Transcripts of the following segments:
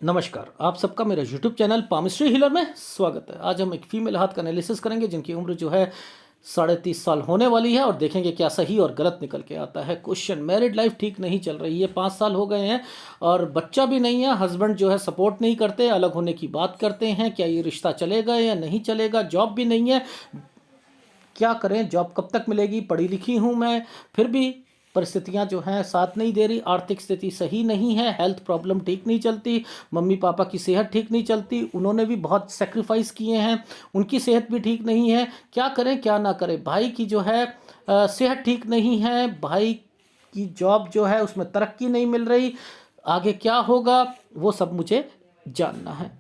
नमस्कार, आप सबका मेरा यूट्यूब चैनल पामिस्ट्री हीलर में स्वागत है। आज हम एक फीमेल हाथ का एनालिसिस करेंगे जिनकी उम्र जो है 30.5 साल होने वाली है और देखेंगे क्या सही और गलत निकल के आता है। क्वेश्चन, मैरिड लाइफ ठीक नहीं चल रही है, 5 साल हो गए हैं और बच्चा भी नहीं है। हस्बैंड जो है सपोर्ट नहीं करते, अलग होने की बात करते हैं। क्या ये रिश्ता चलेगा या नहीं चलेगा? जॉब भी नहीं है, क्या करें? जॉब कब तक मिलेगी? पढ़ी लिखी हूँ मैं, फिर भी परिस्थितियां जो हैं साथ नहीं दे रही। आर्थिक स्थिति सही नहीं है, हेल्थ प्रॉब्लम ठीक नहीं चलती, मम्मी पापा की सेहत ठीक नहीं चलती, उन्होंने भी बहुत सेक्रीफाइस किए हैं, उनकी सेहत भी ठीक नहीं है। क्या करें क्या ना करें? भाई की जो है सेहत ठीक नहीं है, भाई की जॉब जो है उसमें तरक्की नहीं मिल रही। आगे क्या होगा वो सब मुझे जानना है।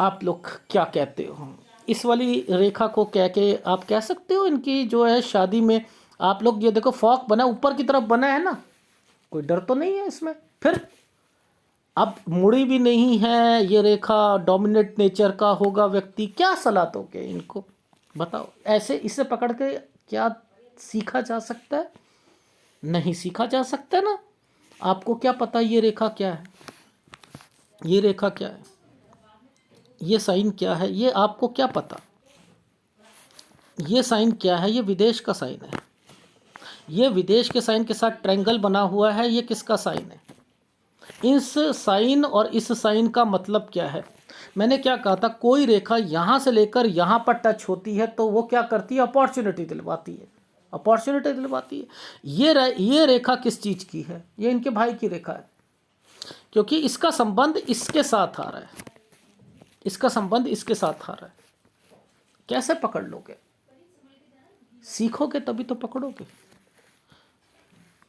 आप लोग क्या कहते हो? इस वाली रेखा को कह के आप कह सकते हो इनकी जो है शादी में। आप लोग ये देखो, फॉक बना ऊपर की तरफ बना है ना, कोई डर तो नहीं है इसमें। फिर अब मुड़ी भी नहीं है, ये रेखा डोमिनेट नेचर का होगा व्यक्ति। क्या सलाह दोगे इनको, बताओ? ऐसे इसे पकड़ के क्या सीखा जा सकता है? नहीं सीखा जा सकता ना। आपको क्या पता ये रेखा क्या है, ये रेखा क्या है, ये साइन क्या है, ये आपको क्या पता? ये साइन क्या है? ये विदेश का साइन है। ये विदेश के साइन के साथ ट्रायंगल बना हुआ है। ये किसका साइन है? इस साइन और इस साइन का मतलब क्या है? मैंने क्या कहा था, कोई रेखा यहाँ से लेकर यहाँ पर टच होती है तो वो क्या करती है? अपॉर्चुनिटी दिलवाती है, अपॉर्चुनिटी दिलवाती है। ये रेखा किस चीज़ की है? ये इनके भाई की रेखा है, क्योंकि इसका संबंध इसके साथ आ रहा है, इसका संबंध इसके साथ आ रहा है। कैसे पकड़ लोगे? सीखोगे तभी तो पकड़ोगे,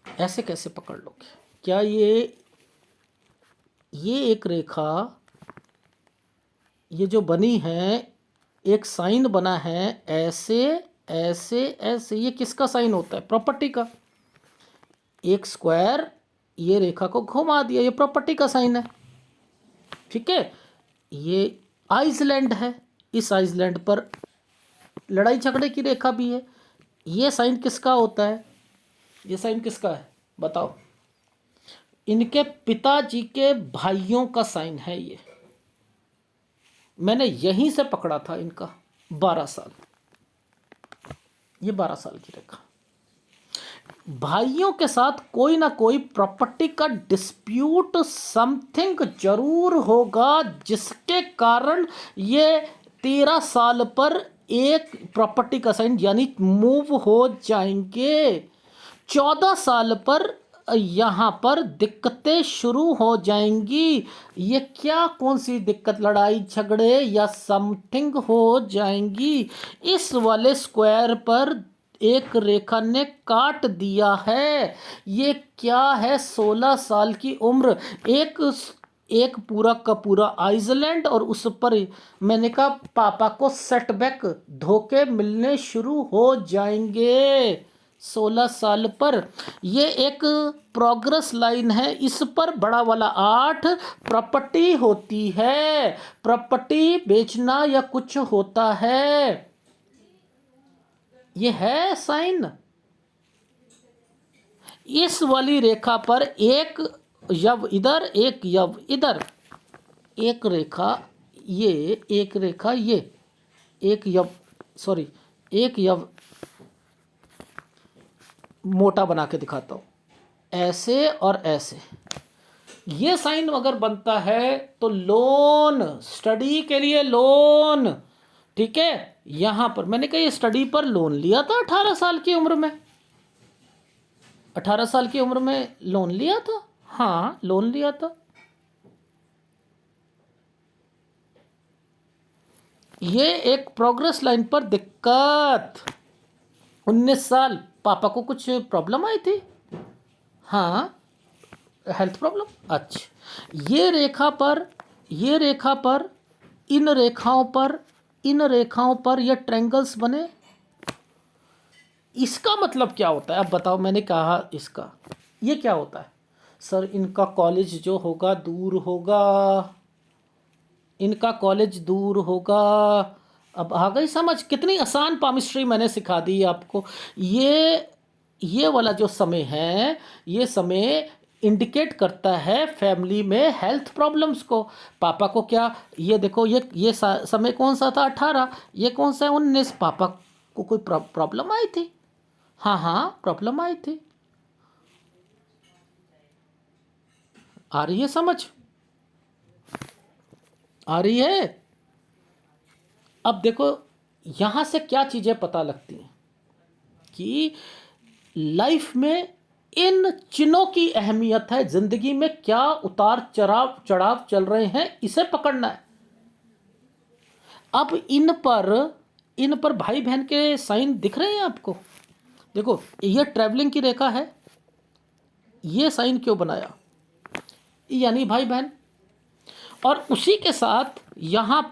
ऐसे कैसे पकड़ लोगे? क्या ये एक रेखा ये जो बनी है, एक साइन बना है ऐसे ऐसे ऐसे, ये किसका साइन होता है? प्रॉपर्टी का। एक स्क्वायर ये रेखा को घुमा दिया, ये प्रॉपर्टी का साइन है, ठीक है। ये आइसलैंड है, इस आइसलैंड पर लड़ाई झगड़े की रेखा भी है। ये साइन किसका होता है? ये साइन किसका है बताओ? इनके पिताजी के भाइयों का साइन है ये। मैंने यहीं से पकड़ा था इनका 12 साल, ये 12 साल की रेखा। भाइयों के साथ कोई ना कोई प्रॉपर्टी का डिस्प्यूट समथिंग जरूर होगा, जिसके कारण ये 13 साल पर एक प्रॉपर्टी का साइन यानी मूव हो जाएंगे। 14 साल पर यहाँ पर दिक्कतें शुरू हो जाएंगी। ये क्या, कौन सी दिक्कत? लड़ाई झगड़े या समथिंग हो जाएंगी। इस वाले स्क्वायर पर एक रेखा ने काट दिया है। ये क्या है? 16 साल की उम्र, एक पूरा का पूरा आइसलैंड और उस पर मैंने कहा पापा को सेटबैक, धोखे मिलने शुरू हो जाएंगे 16 साल पर। ये एक प्रोग्रेस लाइन है, इस पर बड़ा वाला 8 प्रॉपर्टी होती है, प्रॉपर्टी बेचना या कुछ होता है। ये है साइन। इस वाली रेखा पर एक यव इधर, एक यव इधर, एक रेखा ये, एक रेखा ये, एक यव, सॉरी, एक यव मोटा बना के दिखाता हूँ, ऐसे और ऐसे। ये साइन अगर बनता है तो लोन, स्टडी के लिए लोन, ठीक है। यहां पर मैंने कहा ये स्टडी पर लोन लिया था 18 साल की उम्र में, 18 साल की उम्र में लोन लिया था, हाँ लोन लिया था। ये एक प्रोग्रेस लाइन पर दिक्कत, 19 साल पापा को कुछ प्रॉब्लम आई थी, हाँ हेल्थ प्रॉब्लम। अच्छा, ये रेखा पर, ये रेखा पर, इन रेखाओं पर, इन रेखाओं पर ये ट्रायंगल्स बने। इसका मतलब क्या होता है अब बताओ? मैंने कहा इसका, ये क्या होता है? सर इनका कॉलेज जो होगा दूर होगा, इनका कॉलेज दूर होगा। अब आ गई समझ? कितनी आसान पामिस्ट्री मैंने सिखा दी आपको। ये वाला जो समय है, ये समय इंडिकेट करता है फैमिली में हेल्थ प्रॉब्लम्स को। पापा को क्या, ये देखो ये समय कौन सा था, 18, ये कौन सा है, 19। पापा को कोई प्रॉब्लम आई थी। हाँ हाँ, प्रॉब्लम आई थी। आ रही है समझ, आ रही है। अब देखो यहाँ से क्या चीज़ें पता लगती हैं कि लाइफ में इन चिन्हों की अहमियत है। जिंदगी में क्या उतार चढ़ाव चढ़ाव चल रहे हैं, इसे पकड़ना है। अब इन पर भाई बहन के साइन दिख रहे हैं आपको। देखो ये ट्रैवलिंग की रेखा है, ये साइन क्यों बनाया, यानी भाई बहन। और उसी के साथ यहाँ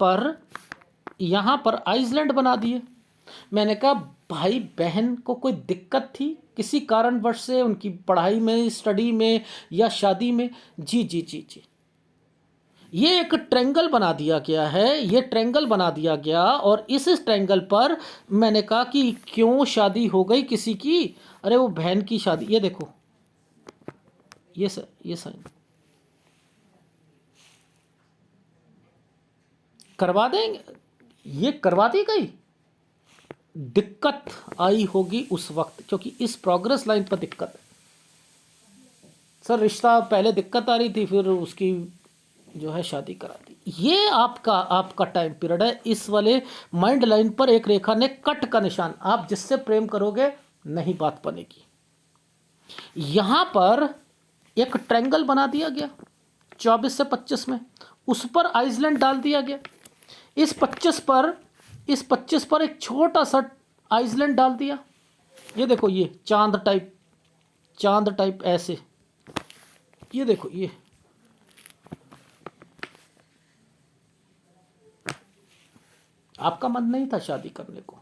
पर आइसलैंड बना दिए। मैंने कहा भाई बहन को कोई दिक्कत थी किसी कारणवश से, उनकी पढ़ाई में, स्टडी में या शादी में। जी जी जी जी, ये एक ट्रायंगल बना दिया गया है, ये ट्रायंगल बना दिया गया। और इस ट्रायंगल पर मैंने कहा कि क्यों शादी हो गई किसी की, अरे वो बहन की शादी। ये देखो ये साइन करवा देंगे, ये करवा दी गई। दिक्कत आई होगी उस वक्त, क्योंकि इस प्रोग्रेस लाइन पर दिक्कत है। सर रिश्ता पहले दिक्कत आ रही थी, फिर उसकी जो है शादी करा दी। ये आपका टाइम पीरियड है। इस वाले माइंड लाइन पर एक रेखा ने कट का निशान, आप जिससे प्रेम करोगे नहीं बात बनेगी। यहां पर एक ट्रायंगल बना दिया गया 24 से 25 में, उस पर आइसलैंड डाल दिया गया। इस 25 पर एक छोटा सा आइसलैंड डाल दिया। ये देखो ये चांद टाइप ऐसे, ये देखो ये आपका मन नहीं था शादी करने को,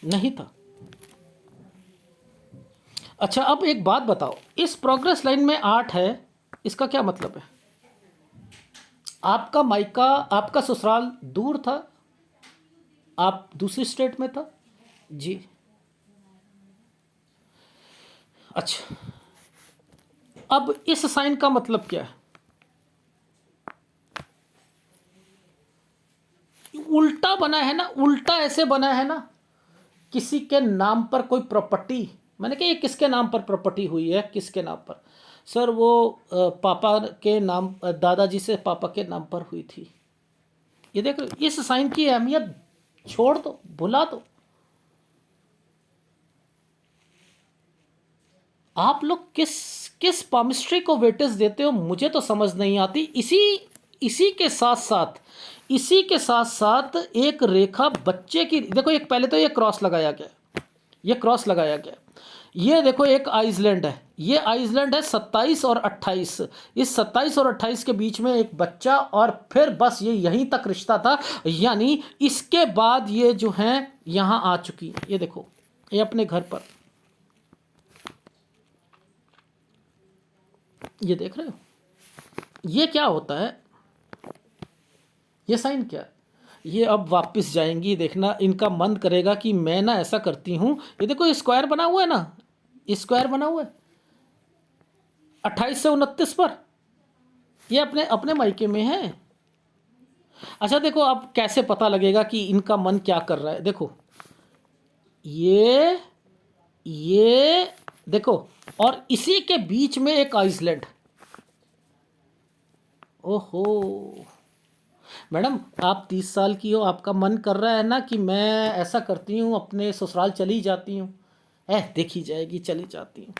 नहीं था। अच्छा अब एक बात बताओ, इस प्रोग्रेस लाइन में 8 है, इसका क्या मतलब है? आपका मायका, आपका ससुराल दूर था, आप दूसरी स्टेट में था जी। अच्छा अब इस साइन का मतलब क्या है? उल्टा बना है ना, उल्टा ऐसे बना है ना, किसी के नाम पर कोई प्रॉपर्टी। मैंने कहा ये किसके नाम पर प्रॉपर्टी हुई है, किसके नाम पर? सर वो पापा के नाम, दादाजी से पापा के नाम पर हुई थी। ये देख रहे हो, इस साइन की अहमियत छोड़ दो, भुला दो। आप लोग किस किस पामिस्ट्री को वेटेज देते हो, मुझे तो समझ नहीं आती। इसी के साथ साथ एक रेखा बच्चे की, देखो एक पहले तो ये क्रॉस लगाया गया, ये क्रॉस लगाया गया। ये देखो एक आइसलैंड है, ये आइसलैंड है 27 और 28। इस 27 और 28 के बीच में एक बच्चा, और फिर बस ये यहीं तक रिश्ता था। यानी इसके बाद ये जो हैं यहाँ आ चुकी। ये देखो ये अपने घर पर, ये देख रहे हो, ये क्या होता है, ये साइन क्या है? ये अब वापस जाएंगी, देखना इनका मन करेगा कि मैं ना ऐसा करती हूँ। ये देखो ये स्क्वायर बना हुआ है ना, स्क्वायर बना हुआ है 28 से 29 पर, ये अपने अपने मायके में है। अच्छा देखो अब कैसे पता लगेगा कि इनका मन क्या कर रहा है। देखो ये देखो, और इसी के बीच में एक आइसलैंड। ओहो मैडम आप 30 साल की हो, आपका मन कर रहा है ना कि मैं ऐसा करती हूँ, अपने ससुराल चली जाती हूँ, देखी जाएगी, चली जाती हूँ।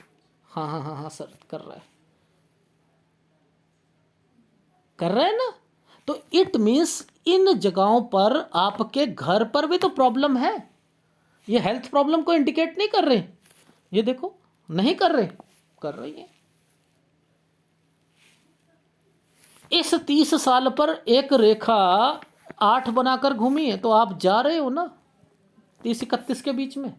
हाँ हाँ हाँ हाँ सर, कर रहा है, कर रहा है ना। तो इट मीन्स इन जगहों पर आपके घर पर भी तो प्रॉब्लम है। ये हेल्थ प्रॉब्लम को इंडिकेट नहीं कर रहे, ये देखो नहीं कर रहे, कर रही है। इस 30 साल पर एक रेखा 8 बनाकर घूमी है, तो आप जा रहे हो ना 30-31 के बीच में।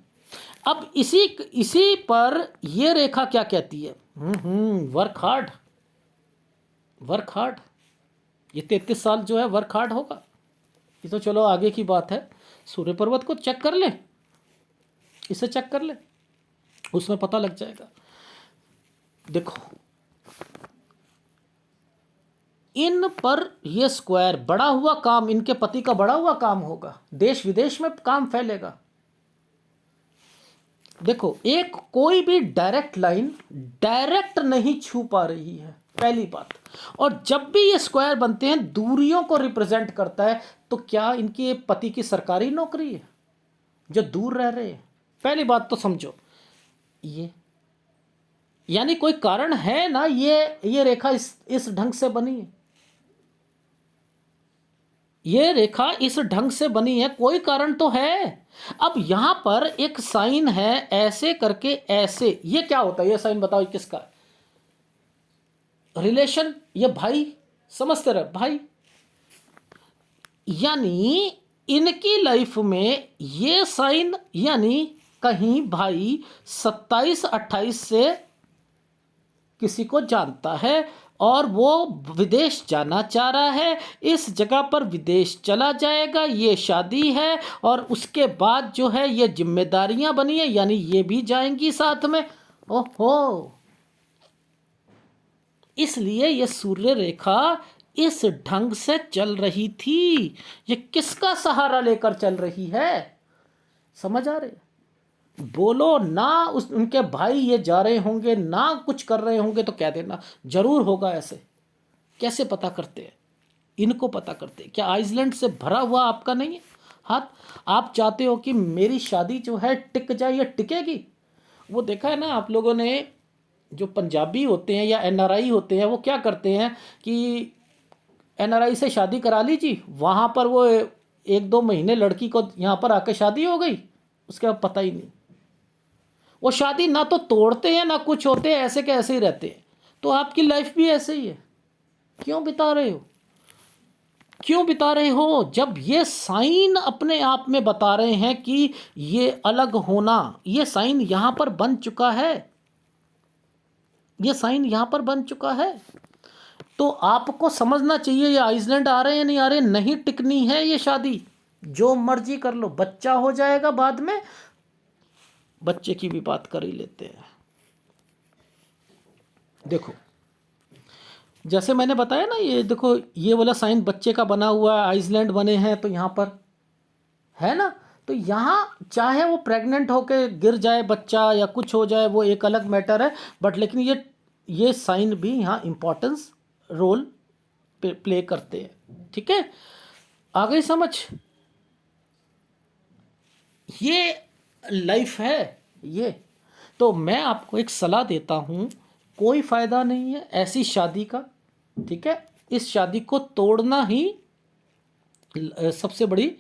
अब इसी पर ये रेखा क्या कहती है? Work hard, work hard. ये 33 साल जो है वर्क हार्ड होगा। ये तो चलो आगे की बात है, सूर्य पर्वत को चेक कर ले, इसे चेक कर ले, उसमें पता लग जाएगा। देखो, इन पर ये स्क्वायर बड़ा हुआ काम, इनके पति का बड़ा हुआ काम होगा, देश विदेश में काम फैलेगा। देखो, एक कोई भी डायरेक्ट लाइन डायरेक्ट नहीं छू पा रही है, पहली बात। और जब भी ये स्क्वायर बनते हैं दूरियों को रिप्रेजेंट करता है, तो क्या इनकी पति की सरकारी नौकरी है जो दूर रह रहे हैं? पहली बात तो समझो, ये यानी कोई कारण है ना, ये रेखा इस ढंग से बनी है, ये रेखा इस ढंग से बनी है, कोई कारण तो है। अब यहां पर एक साइन है ऐसे करके, ऐसे, ये क्या होता है ये साइन? बताओ किसका रिलेशन? ये भाई, समझते रहे, भाई। यानी इनकी लाइफ में ये साइन, यानी कहीं भाई 27-28 से किसी को जानता है और वो विदेश जाना चाह रहा है, इस जगह पर विदेश चला जाएगा, ये शादी है और उसके बाद जो है ये जिम्मेदारियां बनी है, यानी ये भी जाएंगी साथ में। ओहो, इसलिए ये सूर्य रेखा इस ढंग से चल रही थी। ये किसका सहारा लेकर चल रही है? समझ आ रहे? बोलो ना, उनके भाई ये जा रहे होंगे ना, कुछ कर रहे होंगे तो कह देना जरूर होगा ऐसे। कैसे पता करते हैं? इनको पता करते हैं। क्या आइसलैंड से भरा हुआ आपका नहीं है हाथ? आप चाहते हो कि मेरी शादी जो है टिक जाए, या टिकेगी? वो देखा है ना आप लोगों ने, जो पंजाबी होते हैं या एनआरआई होते हैं, वो क्या करते हैं कि एनआरआई से शादी करा लीजिए, वहाँ पर वो 1-2 महीने लड़की को यहाँ पर आके शादी हो गई, उसके बाद पता ही नहीं। वो शादी ना तो तोड़ते हैं ना कुछ होते हैं, ऐसे के ऐसे ही रहते हैं। तो आपकी लाइफ भी ऐसे ही है। क्यों बिता रहे हो? क्यों बिता रहे हो? जब ये साइन अपने आप में बता रहे हैं कि ये अलग होना, ये साइन यहां पर बन चुका है, ये साइन यहां पर बन चुका है, तो आपको समझना चाहिए ये आइसलैंड आ रहे हैं नहीं आ रहे, नहीं टिकनी है ये शादी। जो मर्जी कर लो, बच्चा हो जाएगा बाद में, बच्चे की भी बात कर ही लेते हैं। देखो, जैसे मैंने बताया ना, ये देखो, ये वाला साइन बच्चे का बना हुआ है, आइसलैंड बने हैं तो यहाँ पर है ना, तो यहाँ चाहे वो प्रेग्नेंट होके गिर जाए बच्चा या कुछ हो जाए, वो एक अलग मैटर है, बट लेकिन ये साइन भी यहाँ इम्पोर्टेंस रोल प्ले करते हैं। ठीक है, आ गई समझ? ये लाइफ है ये। तो मैं आपको एक सलाह देता हूँ, कोई फ़ायदा नहीं है ऐसी शादी का। ठीक है, इस शादी को तोड़ना ही सबसे बड़ी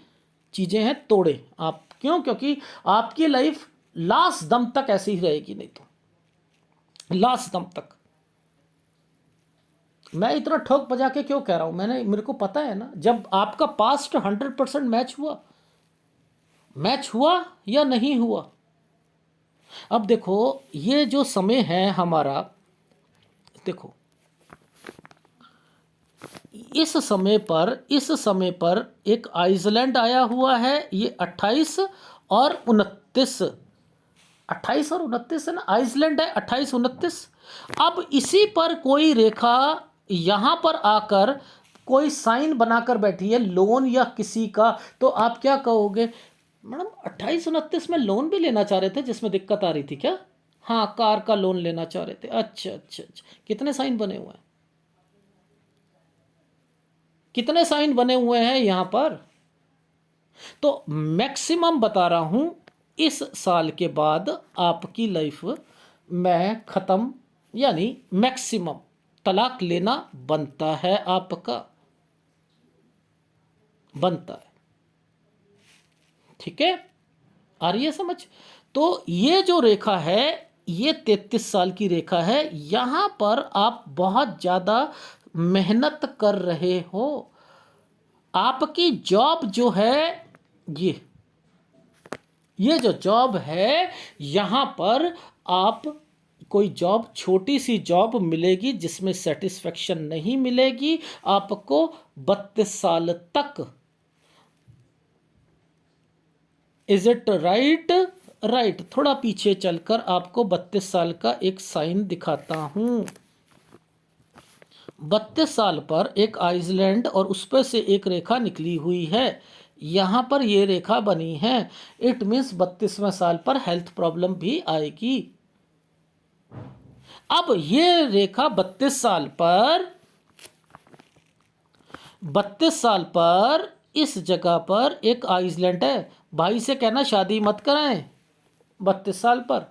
चीज़ें हैं, तोड़े आप। क्यों? क्योंकि आपकी लाइफ लास्ट दम तक ऐसी ही रहेगी, नहीं तो लास्ट दम तक। मैं इतना ठोक बजा के क्यों कह रहा हूँ? मेरे को पता है ना, जब आपका पास्ट 100% मैच हुआ या नहीं हुआ। अब देखो, ये जो समय है हमारा, देखो इस समय पर एक आइसलैंड आया हुआ है, ये 28 और 29, 28 और 29 है ना, आइसलैंड है 28-29। अब इसी पर कोई रेखा यहाँ पर आकर कोई साइन बनाकर बैठी है, लोन या किसी का, तो आप क्या कहोगे? मैडम 28-29 में लोन भी लेना चाह रहे थे जिसमें दिक्कत आ रही थी क्या? हाँ, कार का लोन लेना चाह रहे थे। अच्छा अच्छा अच्छा, कितने साइन बने हुए हैं? कितने साइन बने हुए हैं यहाँ पर? तो मैक्सिमम बता रहा हूं, इस साल के बाद आपकी लाइफ में ख़त्म, यानी मैक्सिमम तलाक लेना बनता है, आपका बनता है। ठीक है, आ रही है समझ? तो ये जो रेखा है, ये 33 साल की रेखा है। यहाँ पर आप बहुत ज़्यादा मेहनत कर रहे हो। आपकी जॉब जो है, ये जो जॉब है, यहाँ पर आप कोई जॉब, छोटी सी जॉब मिलेगी जिसमें सेटिस्फेक्शन नहीं मिलेगी आपको 32 साल तक। Is it right? राइट, थोड़ा पीछे चलकर आपको 32 साल का एक साइन दिखाता हूं। 32 साल पर एक आइसलैंड और उस पर से एक रेखा निकली हुई है। यहाँ पर ये रेखा बनी है। इट मीन्स 32वें साल पर हेल्थ प्रॉब्लम भी आएगी। अब ये रेखा 32 साल पर इस जगह पर एक आइसलैंड है। भाई से कहना शादी मत कराएं 32 साल पर,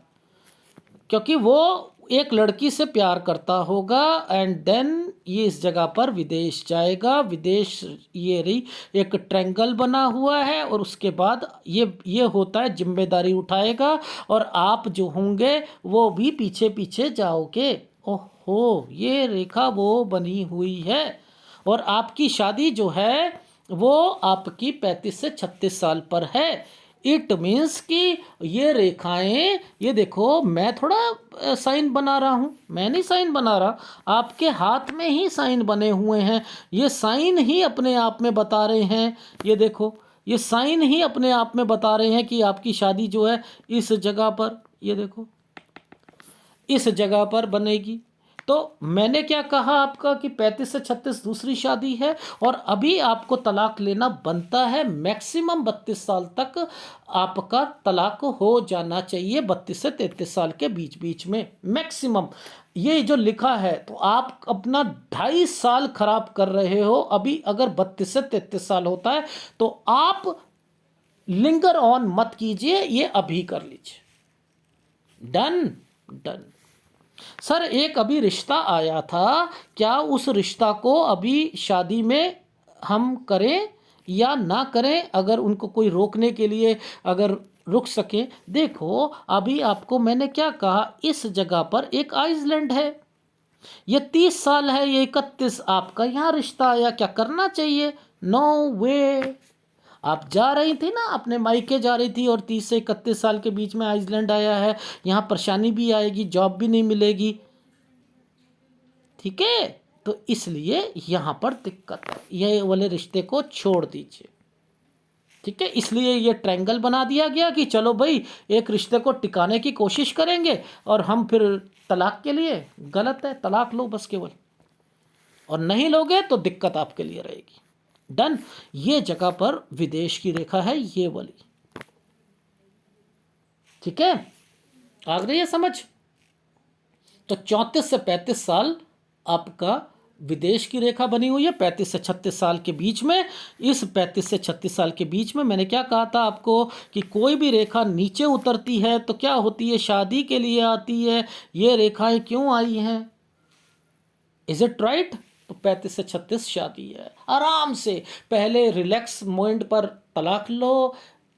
क्योंकि वो एक लड़की से प्यार करता होगा एंड देन ये इस जगह पर विदेश जाएगा। विदेश ये रही एक ट्रायंगल बना हुआ है और उसके बाद ये होता है जिम्मेदारी उठाएगा और आप जो होंगे वो भी पीछे पीछे जाओगे। ओहो, ये रेखा वो बनी हुई है और आपकी शादी जो है वो आपकी 35 से 36 साल पर है। इट मीन्स कि ये रेखाएं, ये देखो मैं थोड़ा साइन बना रहा हूँ, मैं नहीं साइन बना रहा, आपके हाथ में ही साइन बने हुए हैं। ये साइन ही अपने आप में बता रहे हैं, ये देखो ये साइन ही अपने आप में बता रहे हैं कि आपकी शादी जो है इस जगह पर, ये देखो इस जगह पर बनेगी। तो मैंने क्या कहा आपका कि 35 से 36 दूसरी शादी है और अभी आपको तलाक लेना बनता है। मैक्सिमम 32 साल तक आपका तलाक हो जाना चाहिए, 32 से 33 साल के बीच बीच में मैक्सिमम। ये जो लिखा है तो आप अपना 2.5 साल खराब कर रहे हो। अभी अगर 32 से 33 साल होता है तो आप लिंगर ऑन मत कीजिए, ये अभी कर लीजिए। Done done. सर एक अभी रिश्ता आया था, क्या उस रिश्ता को अभी शादी में हम करें या ना करें? अगर उनको कोई रोकने के लिए अगर रुक सके। देखो अभी आपको मैंने क्या कहा, इस जगह पर एक आइसलैंड है, ये 30 साल है, ये 31, आपका यहाँ रिश्ता आया, क्या करना चाहिए? नो वे। आप जा रही थी ना, अपने मायके जा रही थी और 30 से 31 साल के बीच में आइसलैंड आया है, यहाँ परेशानी भी आएगी, जॉब भी नहीं मिलेगी, ठीक है? तो इसलिए यहाँ पर दिक्कत है, ये वाले रिश्ते को छोड़ दीजिए, ठीक है? इसलिए ये ट्रायंगल बना दिया गया कि चलो भाई एक रिश्ते को टिकाने की कोशिश करेंगे और हम फिर तलाक के लिए, गलत है, तलाक लो बस केवल, और नहीं लोगे तो दिक्कत आपके लिए रहेगी। डन। ये जगह पर विदेश की रेखा है ये वाली, ठीक है? आ रही है समझ? तो 34 से 35 साल आपका विदेश की रेखा बनी हुई है, 35 से 36 साल के बीच में। इस 35 से 36 साल के बीच में मैंने क्या कहा था आपको कि कोई भी रेखा नीचे उतरती है तो क्या होती है, शादी के लिए आती है। ये रेखाएं क्यों आई हैं? Is it right? तो 35 से 36 शादी है। आराम से पहले रिलैक्स माइंड पर तलाक लो,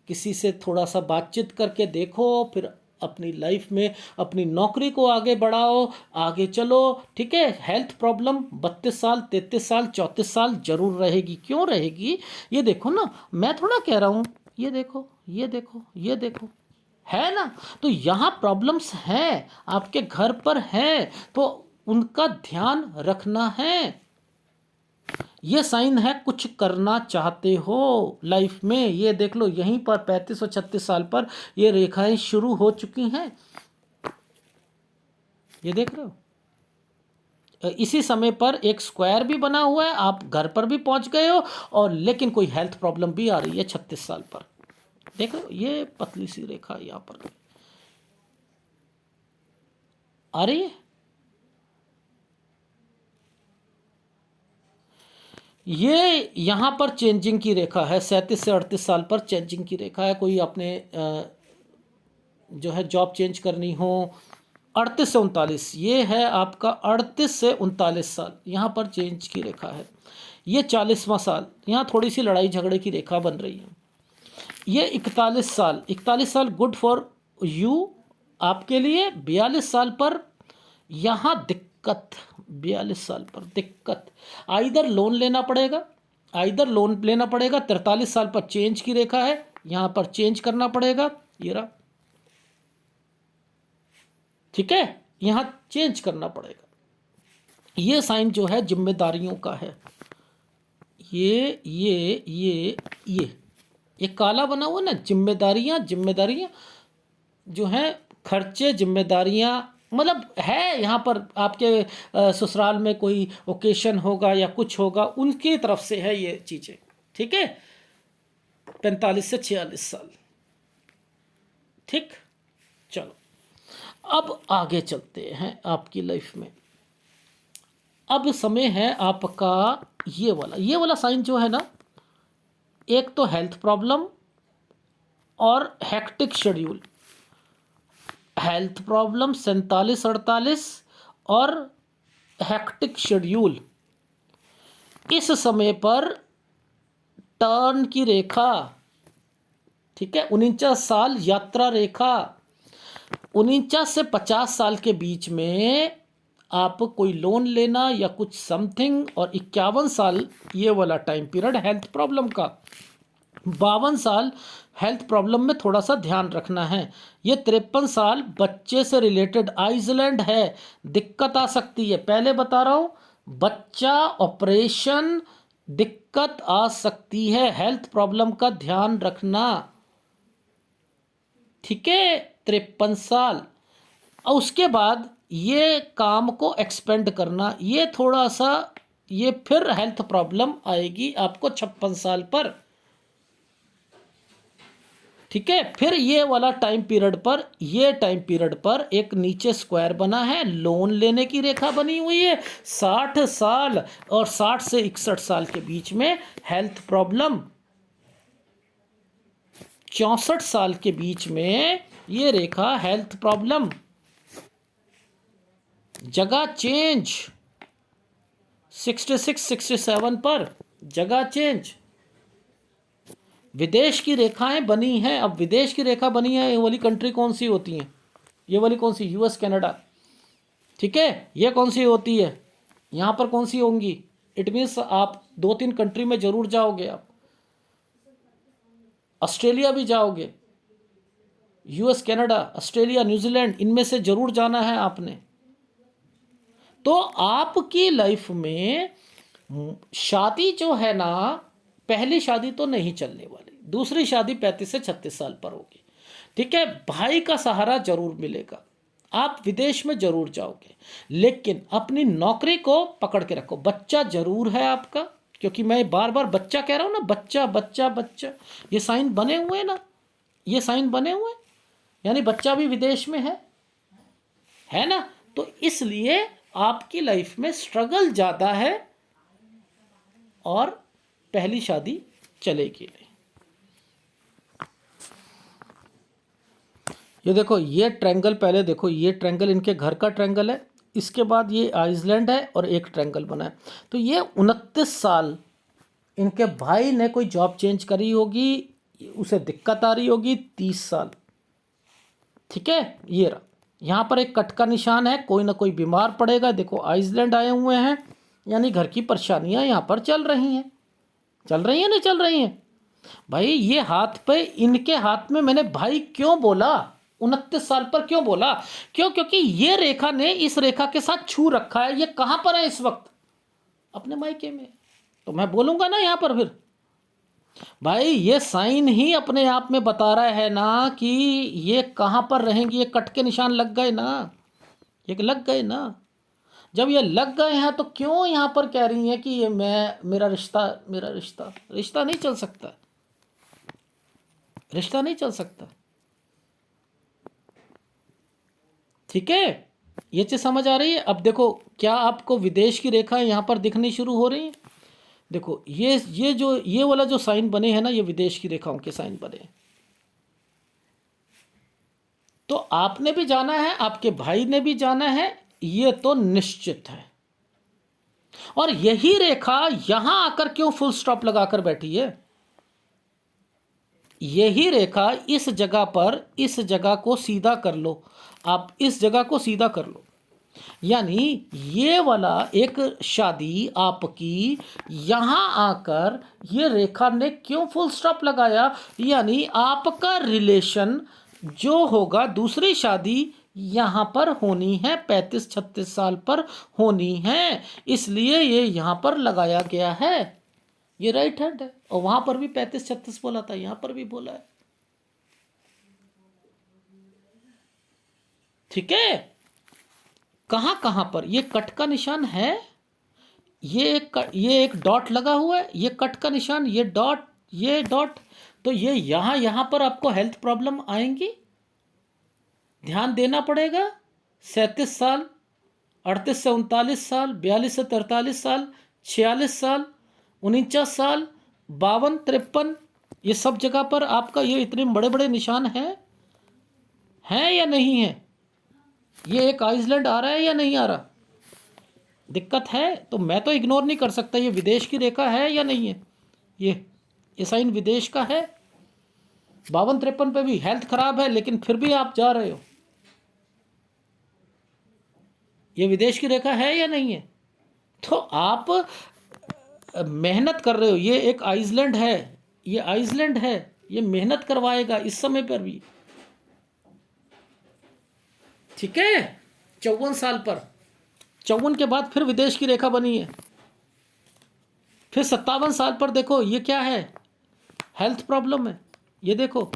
किसी से थोड़ा सा बातचीत करके देखो, फिर अपनी लाइफ में अपनी नौकरी को आगे बढ़ाओ, आगे चलो, ठीक है? हेल्थ प्रॉब्लम 32 साल 33 साल 34 साल जरूर रहेगी, क्यों रहेगी? ये देखो ना, मैं थोड़ा कह रहा हूँ, ये देखो ये देखो ये देखो, है ना? तो यहाँ प्रॉब्लम्स हैं, आपके घर पर हैं, तो उनका ध्यान रखना है। ये साइन है कुछ करना चाहते हो लाइफ में, ये देख लो यहीं पर 35 और 36 साल पर ये रेखाएं शुरू हो चुकी हैं, ये देख रहे हो। इसी समय पर एक स्क्वायर भी बना हुआ है, आप घर पर भी पहुंच गए हो, और लेकिन कोई हेल्थ प्रॉब्लम भी आ रही है 36 साल पर, देख रहे हो? ये पतली सी रेखा यहां पर आ रही है। ये यहाँ पर चेंजिंग की रेखा है, 37 से 38 साल पर चेंजिंग की रेखा है। कोई अपने जो है जॉब चेंज करनी हो, 38 से 39 ये है आपका, 38 से 39 साल यहाँ पर चेंज की रेखा है। ये 40वां साल, यहाँ थोड़ी सी लड़ाई झगड़े की रेखा बन रही है। ये 41 साल गुड फॉर यू, आपके लिए। 42 साल पर यहाँ दिक्कत, 42 साल पर दिक्कत, आइदर लोन लेना पड़ेगा, 43 साल पर चेंज की रेखा है, यहाँ पर चेंज करना पड़ेगा, ये रहा, ठीक है? यहाँ चेंज करना पड़ेगा। ये साइन जो है जिम्मेदारियों का है, ये काला बना हुआ ना, जिम्मेदारियाँ जिम्मेदारियाँ, जो हैं खर्चे, जिम्मेदारियां, मतलब है यहाँ पर आपके ससुराल में कोई ओकेशन होगा या कुछ होगा, उनकी तरफ से है ये चीज़ें। ठीक है, 45 से 46 साल। ठीक, चलो अब आगे चलते हैं आपकी लाइफ में। अब समय है आपका ये वाला साइन जो है ना, एक तो हेल्थ प्रॉब्लम और हेक्टिक शेड्यूल। हेल्थ प्रॉब्लम 47-48 और हेक्टिक शेड्यूल। इस समय पर टर्न की रेखा, ठीक है, 49 साल यात्रा रेखा। 49 से 50 साल के बीच में आप कोई लोन लेना या कुछ समथिंग, और 51 साल ये वाला टाइम पीरियड हेल्थ प्रॉब्लम का। 52 साल हेल्थ प्रॉब्लम में थोड़ा सा ध्यान रखना है। ये 53 साल बच्चे से रिलेटेड आइसलैंड है, दिक्कत आ सकती है। पहले बता रहा हूँ, बच्चा, ऑपरेशन, दिक्कत आ सकती है, हेल्थ प्रॉब्लम का ध्यान रखना। ठीक है, 53 साल। और उसके बाद ये काम को एक्सपेंड करना, ये थोड़ा सा, ये फिर हेल्थ प्रॉब्लम आएगी आपको 56 साल पर। ठीक है, फिर ये वाला टाइम पीरियड पर, ये टाइम पीरियड पर एक नीचे स्क्वायर बना है, लोन लेने की रेखा बनी हुई है। 60 साल और 60 से 61 साल के बीच में हेल्थ प्रॉब्लम। 64 साल के बीच में ये रेखा हेल्थ प्रॉब्लम। जगह चेंज 66-67 पर, जगह चेंज। विदेश की रेखाएं बनी हैं। अब विदेश की रेखा बनी है, ये वाली कंट्री कौन सी होती हैं? ये वाली कौन सी? US, Canada. ठीक है, ये कौन सी होती है? यहाँ पर कौन सी होंगी? इट मीन्स आप 2-3 कंट्री में जरूर जाओगे। आप ऑस्ट्रेलिया भी जाओगे, यूएस, कनाडा, ऑस्ट्रेलिया, न्यूजीलैंड, इनमें से जरूर जाना है आपने। तो आपकी लाइफ में शादी जो है ना, पहली शादी तो नहीं चलने वाली, दूसरी शादी 35 से 36 साल पर होगी। ठीक है, भाई का सहारा जरूर मिलेगा, आप विदेश में जरूर जाओगे, लेकिन अपनी नौकरी को पकड़ के रखो। बच्चा जरूर है आपका, क्योंकि मैं बार बार बच्चा कह रहा हूं ना, बच्चा बच्चा बच्चा, ये साइन बने हुए हैं ना, ये साइन बने हुए हैं, यानी बच्चा भी विदेश में है ना। तो इसलिए आपकी लाइफ में स्ट्रगल ज़्यादा है और पहली शादी चलेगी नहीं। ये देखो, ये ट्रायंगल, पहले देखो ये ट्रायंगल इनके घर का ट्रायंगल है, इसके बाद ये आइसलैंड है और एक ट्रायंगल बना है। तो ये 29 साल इनके भाई ने कोई जॉब चेंज करी होगी, उसे दिक्कत आ रही होगी। 30 साल, ठीक है, ये रहा। यहाँ पर एक कट का निशान है, कोई ना कोई बीमार पड़ेगा। देखो आइसलैंड आए हुए हैं, यानी घर की परेशानियां यहाँ पर चल रही हैं। चल रही हैं, नहीं चल रही हैं भाई? ये हाथ पे, इनके हाथ में मैंने भाई क्यों बोला, 29 साल पर क्यों बोला? क्यों? क्योंकि ये रेखा ने इस रेखा के साथ छू रखा है। ये कहां पर है इस वक्त? अपने मायके में। तो मैं बोलूंगा ना यहाँ पर फिर, भाई ये साइन ही अपने आप में बता रहा है ना कि ये कहां पर रहेंगी। ये कट के निशान लग गए ना, ये लग गए ना। जब ये लग गए हैं तो क्यों यहाँ पर कह रही हैं कि ये मेरा रिश्ता, मेरा रिश्ता? रिश्ता नहीं चल सकता, रिश्ता नहीं चल सकता। ठीक है, ये चीज़ समझ आ रही है? अब देखो, क्या आपको विदेश की रेखाएं यहाँ पर दिखनी शुरू हो रही हैं? देखो ये वाला जो साइन बने हैं ना, ये विदेश की रेखाओं के साइन बने हैं। तो आपने भी जाना है, आपके भाई ने भी जाना है, ये तो निश्चित है। और यही रेखा यहां आकर क्यों फुल स्टॉप लगाकर बैठी है? यही रेखा इस जगह पर, इस जगह को सीधा कर लो, आप इस जगह को सीधा कर लो। यानी ये वाला एक शादी आपकी यहां आकर, ये रेखा ने क्यों फुल स्टॉप लगाया? यानी आपका रिलेशन जो होगा, दूसरी शादी यहां पर होनी है, 35-36 साल पर होनी है, इसलिए ये यहां पर लगाया गया है। ये राइट हैंड है, और वहां पर भी 35-36 बोला था, यहां पर भी बोला है। ठीक है, कहाँ कहाँ पर ये कट का निशान है, ये एक डॉट लगा हुआ है, ये कट का निशान, ये डॉट, ये डॉट, तो ये यहाँ पर आपको हेल्थ प्रॉब्लम आएंगी, ध्यान देना पड़ेगा। 37 साल, 38 से 39 साल, 42 से 43 साल, 46 साल, 49 साल, 52, 53, ये सब जगह पर आपका ये इतने बड़े बड़े निशान हैं या नहीं है? ये एक आइसलैंड आ रहा है या नहीं आ रहा? दिक्कत है तो मैं तो इग्नोर नहीं कर सकता, ये विदेश की रेखा है या नहीं है? ये साइन विदेश का है। 52, 53 पे भी हेल्थ खराब है लेकिन फिर भी आप जा रहे हो, ये विदेश की रेखा है या नहीं है? तो आप मेहनत कर रहे हो, ये एक आइसलैंड है, ये आइसलैंड है, ये मेहनत करवाएगा इस समय पर भी, ठीक है। 54 साल पर, 54 के बाद फिर विदेश की रेखा बनी है। फिर 57 साल पर देखो ये क्या है, हेल्थ प्रॉब्लम है। ये देखो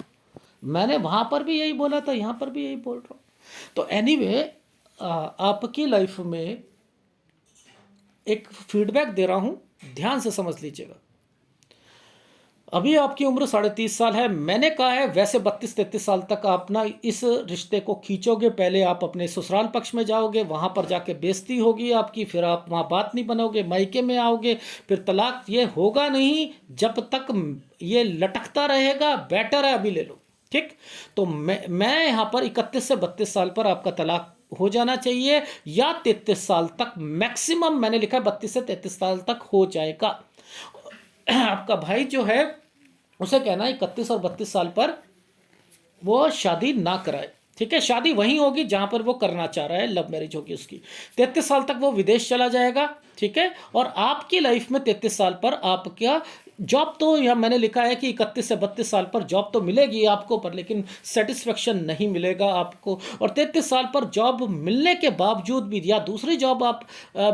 मैंने वहां पर भी यही बोला था, यहां पर भी यही बोल रहा हूं। तो एनीवे आपकी लाइफ में एक फीडबैक दे रहा हूं, ध्यान से समझ लीजिएगा। अभी आपकी उम्र 30.5 साल है, मैंने कहा है वैसे 32-33 साल तक आप ना इस रिश्ते को खींचोगे। पहले आप अपने ससुराल पक्ष में जाओगे, वहाँ पर जाके बेइज्जती होगी आपकी, फिर आप वहाँ बात नहीं बनोगे, मायके में आओगे, फिर तलाक। ये होगा नहीं जब तक ये लटकता रहेगा, बेटर है अभी ले लो, ठीक। तो मैं यहाँ पर 31 से 32 साल पर आपका तलाक हो जाना चाहिए, या 33 साल तक मैक्सिमम, मैंने लिखा है 32 से 33 साल तक हो जाएगा। आपका भाई जो है उसे कहना 31 और 32 साल पर वो शादी ना कराए, ठीक है। शादी वहीं होगी जहां पर वो करना चाह रहा है, लव मैरिज होगी उसकी। 33 साल तक वो विदेश चला जाएगा, ठीक है। और आपकी लाइफ में 33 साल पर आपका जॉब, तो यह मैंने लिखा है कि 31 से 32 साल पर जॉब तो मिलेगी आपको, पर लेकिन सेटिस्फेक्शन नहीं मिलेगा आपको। और 33 साल पर जॉब मिलने के बावजूद भी, या दूसरी जॉब आप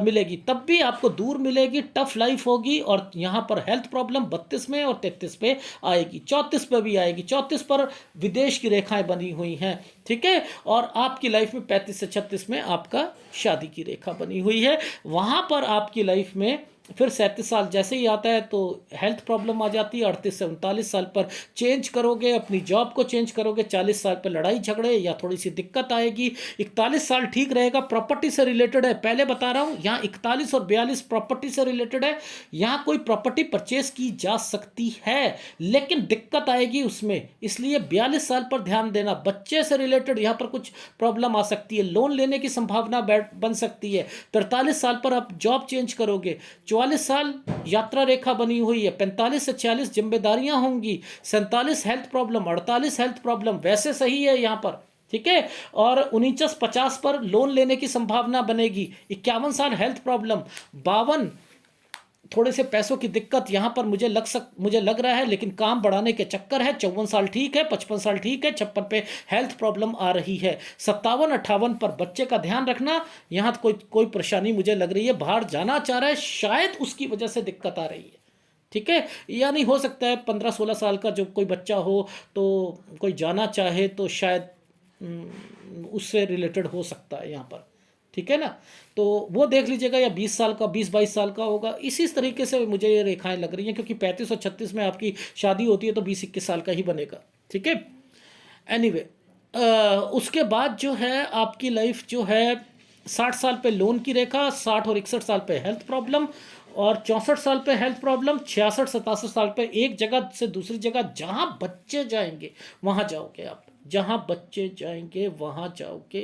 मिलेगी तब भी आपको दूर मिलेगी, टफ लाइफ होगी। और यहाँ पर हेल्थ प्रॉब्लम 32 में और 33 पे आएगी, 34 पे भी आएगी। 34 पर विदेश की रेखाएं बनी हुई हैं, ठीक है। और आपकी लाइफ में 35 से 36 में आपका शादी की रेखा बनी हुई है। वहाँ पर आपकी लाइफ में फिर 37 साल जैसे ही आता है तो हेल्थ प्रॉब्लम आ जाती है। 38 से 39 साल पर चेंज करोगे, अपनी जॉब को चेंज करोगे। 40 साल पर लड़ाई झगड़े या थोड़ी सी दिक्कत आएगी। 41 साल ठीक रहेगा, प्रॉपर्टी से रिलेटेड है, पहले बता रहा हूँ। यहाँ 41 और 42 प्रॉपर्टी से रिलेटेड है। यहाँ कोई प्रॉपर्टी परचेज की जा सकती है लेकिन दिक्कत आएगी उसमें, इसलिए 42 साल पर ध्यान देना। बच्चे से रिलेटेड यहाँ पर कुछ प्रॉब्लम आ सकती है, लोन लेने की संभावना बन सकती है। 43 साल पर आप जॉब चेंज करोगे। 44 साल यात्रा रेखा बनी हुई है। 45 से 46 जिम्मेदारियां होंगी। 47 हेल्थ प्रॉब्लम, 48 हेल्थ प्रॉब्लम, वैसे सही है यहाँ पर, ठीक है। और 49-50 पर लोन लेने की संभावना बनेगी। 51 साल हेल्थ प्रॉब्लम, 52 थोड़े से पैसों की दिक्कत यहाँ पर मुझे लग रहा है, लेकिन काम बढ़ाने के चक्कर है। 54 साल ठीक है, 55 साल ठीक है, 56 पे हेल्थ प्रॉब्लम आ रही है। 57-58 पर बच्चे का ध्यान रखना, यहाँ कोई परेशानी मुझे लग रही है। बाहर जाना चाह रहा है, शायद उसकी वजह से दिक्कत आ रही है, ठीक है। यानी हो सकता है 15-16 साल का जो कोई बच्चा हो तो कोई जाना चाहे तो शायद उससे रिलेटेड हो सकता है यहाँ पर, ठीक है ना। तो वो देख लीजिएगा, या 20 साल का, 20-22 साल का होगा। इसी तरीके से मुझे ये रेखाएं लग रही हैं, क्योंकि 35 और 36 में आपकी शादी होती है तो 20-21 साल का ही बनेगा, ठीक है। एनीवे उसके बाद जो है आपकी लाइफ जो है 60 साल पे लोन की रेखा, 60 और 61 साल पे हेल्थ प्रॉब्लम, और 64 साल पे हेल्थ प्रॉब्लम, 66-67 साल पे एक जगह से दूसरी जगह जहां बच्चे जाएंगे वहां जाओगे आप, जहां बच्चे जाएंगे वहां जाओगे।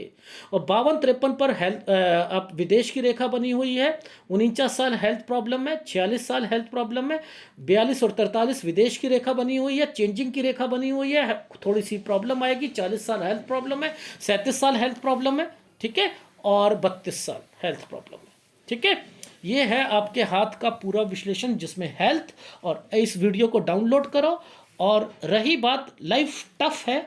और 52-53 पर हेल्थ आप विदेश की रेखा बनी हुई है। 49 साल हेल्थ प्रॉब्लम है, 46 साल हेल्थ प्रॉब्लम है, 42 और 43 विदेश की रेखा बनी हुई है, चेंजिंग की रेखा बनी हुई है, थोड़ी सी प्रॉब्लम आएगी। 40 साल हेल्थ प्रॉब्लम है, 37 साल हेल्थ प्रॉब्लम है, ठीक है। और 32 साल हेल्थ प्रॉब्लम है, ठीक है। ये है आपके हाथ का पूरा विश्लेषण जिसमें हेल्थ, और इस वीडियो को डाउनलोड करो। और रही बात, लाइफ टफ है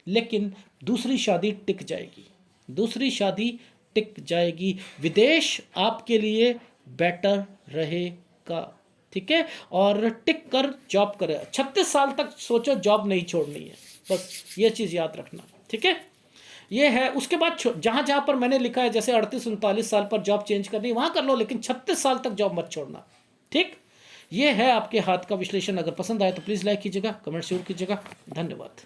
लेकिन दूसरी शादी टिक जाएगी, दूसरी शादी टिक जाएगी। विदेश आपके लिए बेटर रहेगा, ठीक है। और टिक कर जॉब करे। 36 साल तक सोचो जॉब नहीं छोड़नी है, बस ये चीज़ याद रखना, ठीक है। ये है। उसके बाद जहां जहां पर मैंने लिखा है जैसे 38-39 साल पर जॉब चेंज करनी, वहां कर लो, लेकिन 36 साल तक जॉब मत छोड़ना। ठीक, ये है आपके हाथ का विश्लेषण। अगर पसंद आए तो प्लीज़ लाइक कीजिएगा, कमेंट जरूर कीजिएगा। धन्यवाद।